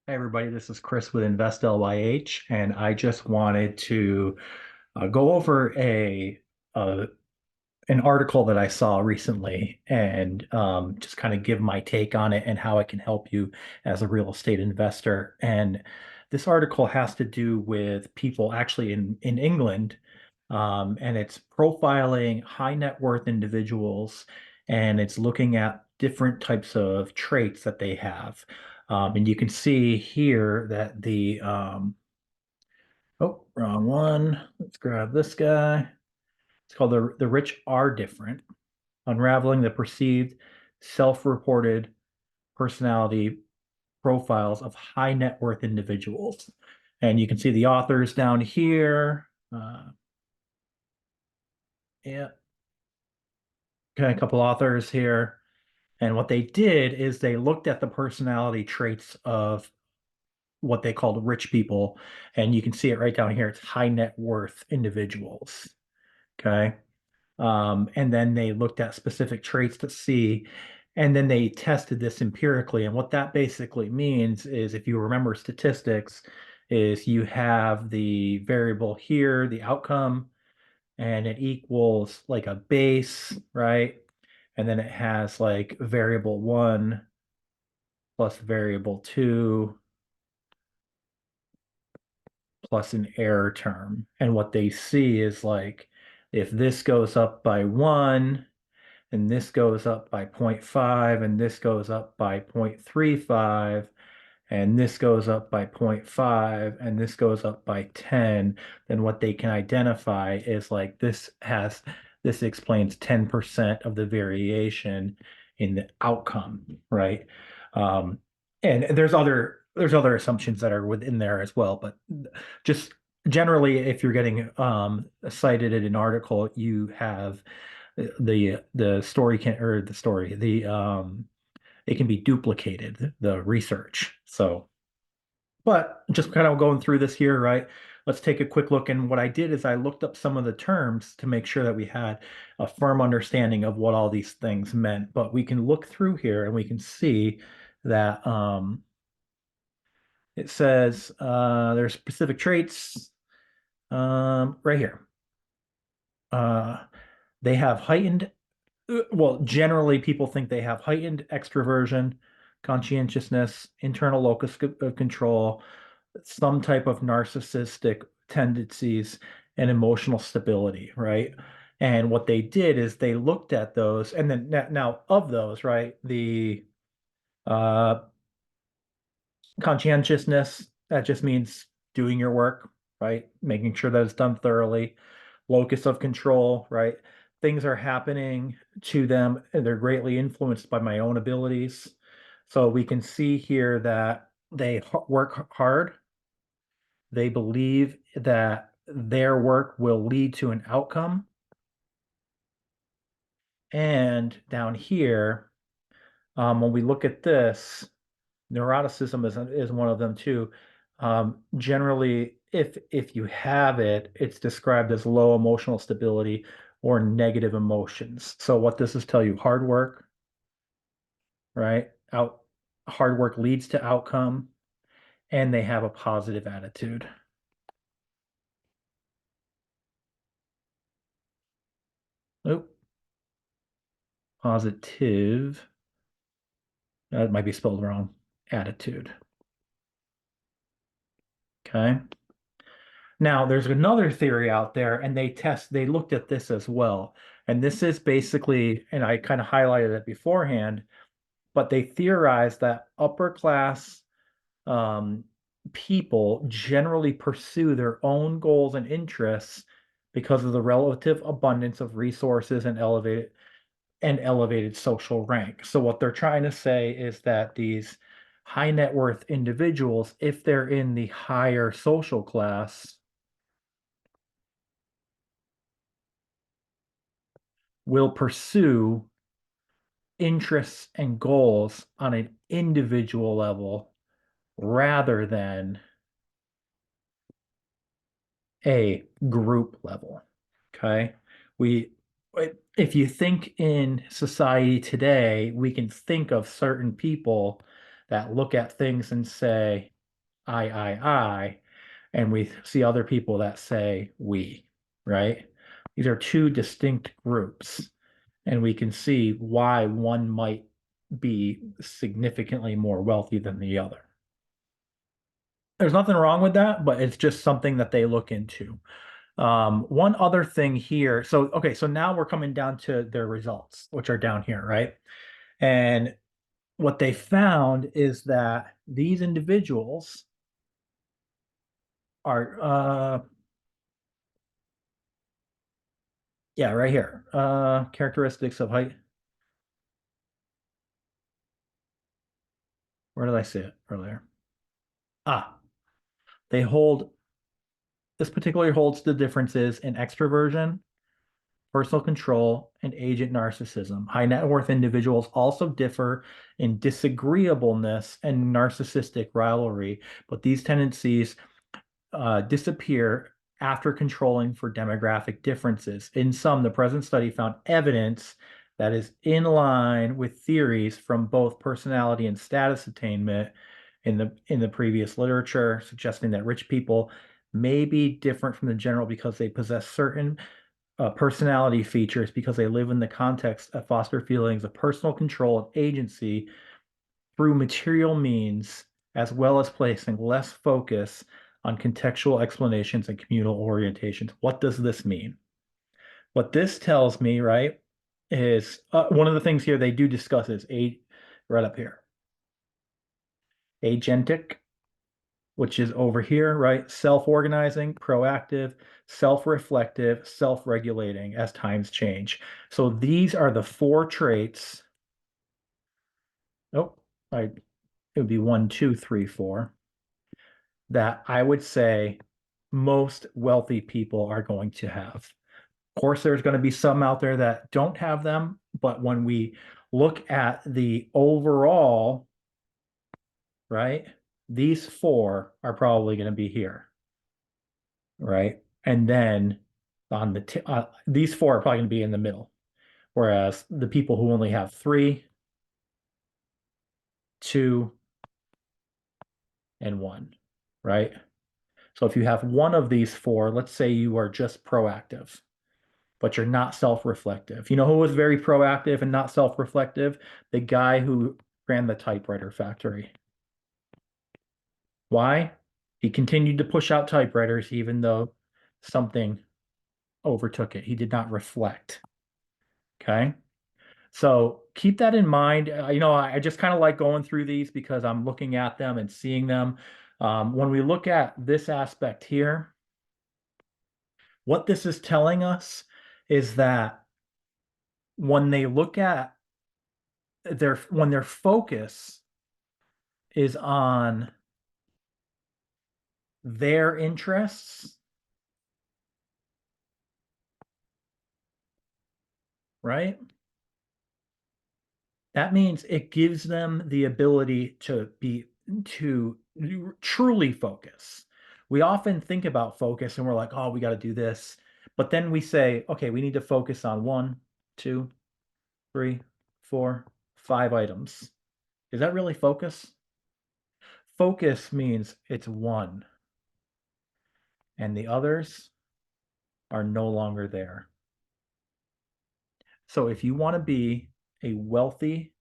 Hey everybody, this is Chris with Invest LYH, and I just wanted to go over a uh, an article that I saw recently and just kind of give my take on it and how it can help you as a real estate investor. And this article has to do with people actually in England, and it's profiling high net worth individuals, and it's looking at different types of traits that they have. And you can see here that oh, wrong one. Let's grab this guy. It's called the rich are different, unraveling the perceived self-reported personality profiles of high net worth individuals. And you can see the authors down here. Yeah, okay, a couple authors here. And what they did is they looked at the personality traits of what they called rich people. And you can see it right down here. It's high net worth individuals. Okay. And then they looked at specific traits to see, and then they tested this empirically. And what that basically means is, if you remember statistics, is you have the variable here, the outcome, and it equals like a base, right? And then it has like variable one plus variable two plus an error term. And what they see is like if this goes up by one, and this goes up by zero point 0.5, and this goes up by 0.35, and this goes up by zero point 0.5, and this goes up by 10, then what they can identify is like this explains 10% of the variation in the outcome, right? Um, and there's other assumptions that are within there as well, but just generally, if you're getting cited in an article, you have the story can or the story the it can be duplicated, the research. So, but just kind of going through this here, right? Let's take a quick look. And what I did is I looked up some of the terms to make sure that we had a firm understanding of what all these things meant. But we can look through here and we can see that it says there's specific traits right here. Uh, they have heightened well, generally people think they have heightened extroversion, conscientiousness, internal locus of control, some type of narcissistic tendencies, and emotional stability, right? And what they did is they looked at those, and then now of those, right, the uh, conscientiousness, that just means doing your work, right? Making sure that it's done thoroughly. Locus of control, right? Things are happening to them and they're greatly influenced by my own abilities. So we can see here that they work hard. They believe that their work will lead to an outcome. And down here, when we look at this, neuroticism is one of them too. Generally, if you have it, it's described as low emotional stability or negative emotions. So what does this tell you? Hard work, right? Hard work leads to outcome, and they have a positive attitude. Oh, positive. That might be spelled wrong. Attitude. Okay. Now, there's another theory out there, and they looked at this as well. And this is basically, and I kind of highlighted it beforehand, but they theorized that upper class um, people generally pursue their own goals and interests because of the relative abundance of resources and elevated social rank. So what they're trying to say is that these high net worth individuals, if they're in the higher social class, will pursue interests and goals on an individual level rather than a group level. Okay. We, if you think in society today, we can think of certain people that look at things and say, I, and we see other people that say we, right? These are two distinct groups, and we can see why one might be significantly more wealthy than the other. There's nothing wrong with that, but it's just something that they look into. One other thing here. So, okay, so now we're coming down to their results, which are down here, right? And what they found is that these individuals are, yeah, right here. Characteristics of height. Where did I see it earlier? Ah, they hold, this particularly holds the differences in extroversion, personal control, and agent narcissism. High net worth individuals also differ in disagreeableness and narcissistic rivalry, but these tendencies disappear after controlling for demographic differences. In sum, the present study found evidence that is in line with theories from both personality and status attainment in the previous literature, suggesting that rich people may be different from the general because they possess certain personality features because they live in the context of foster feelings of personal control and agency through material means, as well as placing less focus on contextual explanations and communal orientations. What does this mean? What this tells me, right, is one of the things here they do discuss is right up here, agentic, which is over here, right? Self-organizing, proactive, self-reflective, self-regulating as times change. So these are the four traits. Oh, it would be one, two, three, four, that I would say most wealthy people are going to have. Of course, there's going to be some out there that don't have them, but when we look at the overall, right, these four are probably going to be here, right? And then on these four are probably going to be in the middle, whereas the people who only have three, two, and one, right? So if you have one of these four, let's say you are just proactive, but you're not self-reflective. You know who was very proactive and not self-reflective? The guy who ran the typewriter factory. Why? He continued to push out typewriters even though something overtook it. He did not reflect. Okay. So keep that in mind. I just kind of like going through these because I'm looking at them and seeing them. When we look at this aspect here, what this is telling us is that when they look at when their focus is on their interests, right? That means it gives them the ability to truly focus. We often think about focus and we're like, oh, we got to do this. But then we say, okay, we need to focus on one, two, three, four, five items. Is that really focus? Focus means it's one, and the others are no longer there. So if you want to be a wealthy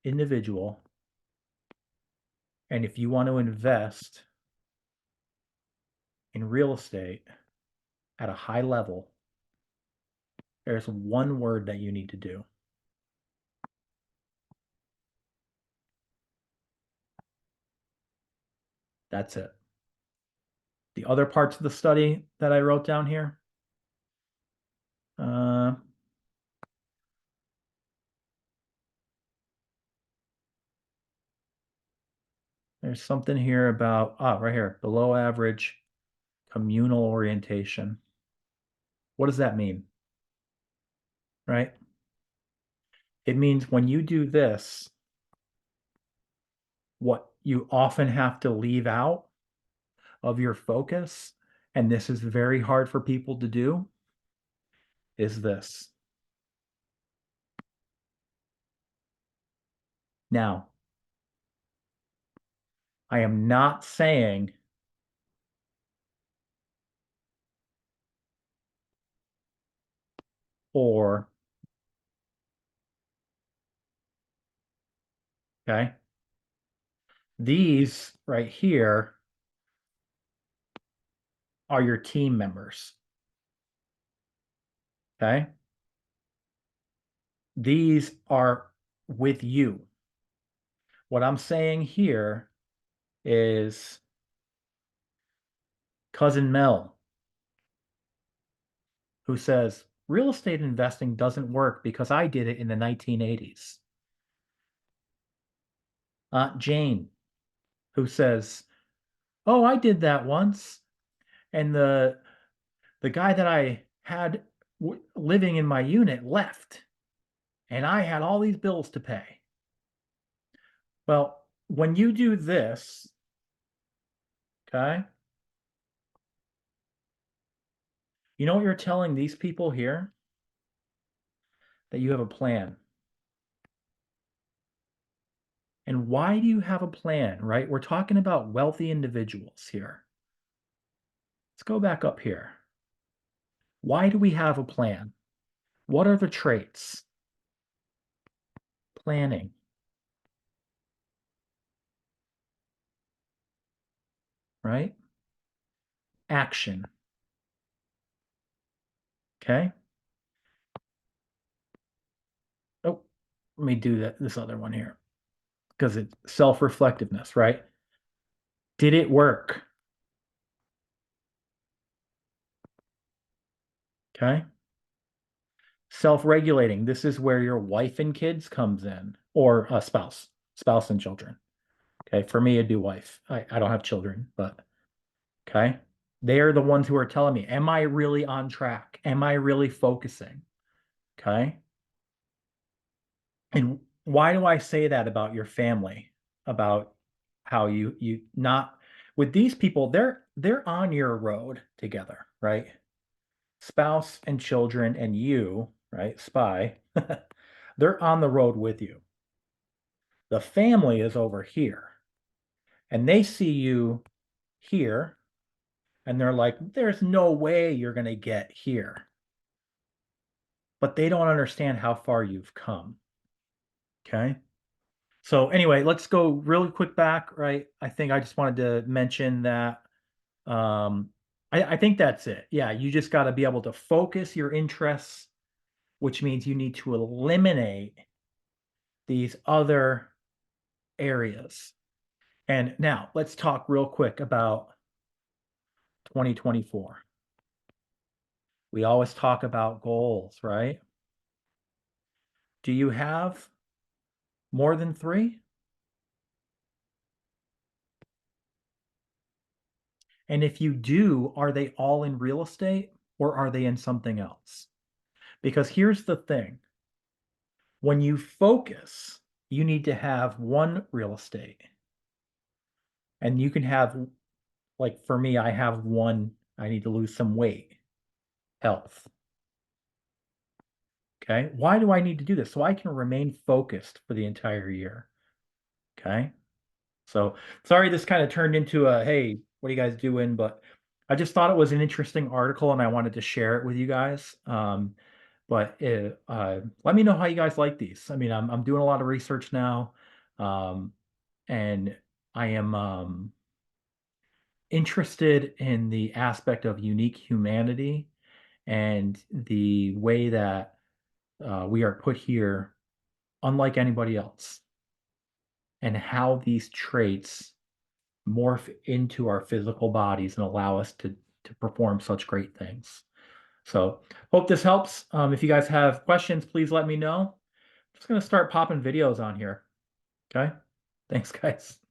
individual, and if you want to invest in real estate at a high level, there's one word that you need to do. That's it. The other parts of the study that I wrote down here, uh, there's something here about, right here, below average communal orientation. What does that mean? Right? It means when you do this, what you often have to leave out of your focus, and this is very hard for people to do, is this. Now, I am not saying or, okay? These right here are your team members, okay? These are with you. What I'm saying here is Cousin Mel, who says real estate investing doesn't work because I did it in the 1980s. Aunt Jane, who says, "Oh, I did that once, and the guy that I had living in my unit left, and I had all these bills to pay." Well, when you do this, okay, you know what you're telling these people here? That you have a plan. And why do you have a plan, right? We're talking about wealthy individuals here. Let's go back up here. Why do we have a plan? What are the traits? Planning, right? Action, okay? Oh, let me do this other one here because it's self-reflectiveness, right? Did it work? Okay. Self-regulating. This is where your wife and kids comes in, or a spouse and children. Okay. For me, it'd be wife. I don't have children, but okay. They are the ones who are telling me, am I really on track? Am I really focusing? Okay. And why do I say that about your family? About how you not with these people, they're on your road together, right? Spouse and children and you, right? Spy, they're on the road with you. The family is over here, and they see you here, and they're like, there's no way you're going to get here. But they don't understand how far you've come. Okay. So anyway, let's go really quick back, right? I think I just wanted to mention that I think that's it. Yeah, you just got to be able to focus your interests, which means you need to eliminate these other areas. And now let's talk real quick about 2024. We always talk about goals, right? Do you have more than three? And if you do, are they all in real estate or are they in something else? Because here's the thing, when you focus, you need to have one real estate. And you can have, like for me, I have one, I need to lose some weight, health. Okay. Why do I need to do this? So I can remain focused for the entire year. Okay. So sorry, this kind of turned into a, hey, what are you guys doing? But I just thought it was an interesting article and I wanted to share it with you guys. But let me know how you guys like these. I mean, I'm doing a lot of research now, and I am interested in the aspect of unique humanity and the way that we are put here unlike anybody else, and how these traits morph into our physical bodies and allow us to perform such great things. So hope this helps. If you guys have questions, please let me know. I'm just going to start popping videos on here. Okay. Thanks, guys.